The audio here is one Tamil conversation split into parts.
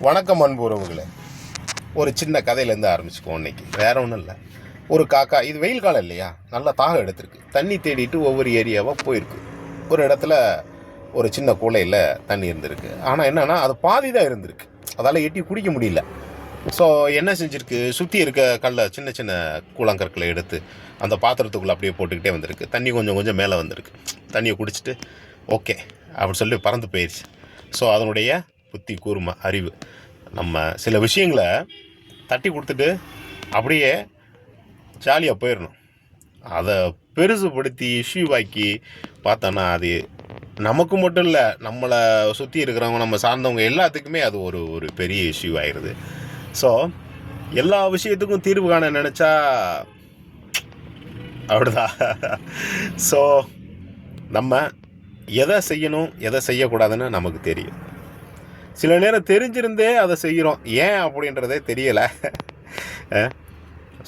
வணக்கம் அன்பு உறவுகளே. ஒரு சின்ன கதையிலேருந்து ஆரம்பிச்சுக்குவோம் இன்னைக்கு. வேறு ஒன்றும் இல்லை. ஒரு காக்கா, இது வெயில் காலம் இல்லையா, நல்லா தாகம் எடுத்திருக்கு. தண்ணி தேடிட்டு ஒவ்வொரு ஏரியாவாக போயிருக்கு. ஒரு இடத்துல ஒரு சின்ன கூலையில் தண்ணி இருந்திருக்கு. ஆனால் என்னென்னா அது பாதி தான் இருந்திருக்கு, அதால் எட்டி குடிக்க முடியல. ஸோ என்ன செஞ்சுருக்கு, சுற்றி இருக்க கல்லை, சின்ன சின்ன கூழாங்கற்களை எடுத்து அந்த பாத்திரத்துக்குள்ளே அப்படியே போட்டுக்கிட்டே வந்திருக்கு. தண்ணி கொஞ்சம் கொஞ்சம் மேலே வந்திருக்கு. தண்ணியை குடிச்சிட்டு ஓகே அப்படின்னு சொல்லி பறந்து போயிடுச்சு. ஸோ அதனுடைய புத்தி கூர்மை, அறிவு, நம்ம சில விஷயங்களை தட்டி கொடுத்துட்டு அப்படியே ஜாலியாக போயிடணும். அதை பெருசுப்படுத்தி இஷ்யூவாக்கி பார்த்தோன்னா அது நமக்கு மட்டும் இல்லை, நம்மளை சுற்றி இருக்கிறவங்க, நம்ம சார்ந்தவங்க எல்லாத்துக்குமே அது ஒரு ஒரு பெரிய இஷ்யூ ஆயிடுது. ஸோ எல்லா விஷயத்துக்கும் தீர்வு காண நினச்சா அப்படிதான். ஸோ நம்ம எதை செய்யணும் எதை செய்யக்கூடாதுன்னு நமக்கு தெரியும். சில நேரம் தெரிஞ்சிருந்தே அதை செய்கிறோம், ஏன் அப்படின்றதே தெரியலை.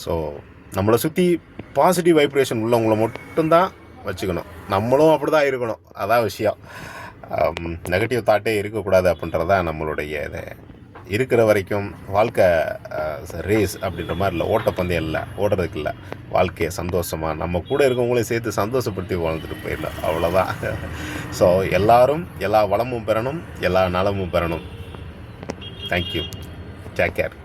ஸோ நம்மளை சுற்றி பாசிட்டிவ் வைப்ரேஷன் உள்ளவங்கள மட்டும்தான் வச்சுக்கணும். நம்மளும் அப்படி தான் இருக்கணும், அதான் விஷயம். நெகட்டிவ் தாட்டே இருக்கக்கூடாது அப்படின்றதான் நம்மளுடைய இது. இருக்கிற வரைக்கும் வாழ்க்கை ரேஸ் அப்படின்ற மாதிரி இல்லை, ஓட்டப்பந்தயம் இல்லை, ஓடுறதுக்கு இல்லை. வாழ்க்கையை சந்தோஷமாக நம்ம கூட இருக்கவங்களையும் சேர்த்து சந்தோஷப்படுத்தி வாழ்ந்துட்டு போயிடலாம், அவ்வளோதான். ஸோ எல்லோரும் எல்லா வளமும் பெறணும், எல்லா நலமும் பெறணும். தேங்க்யூ. Take care.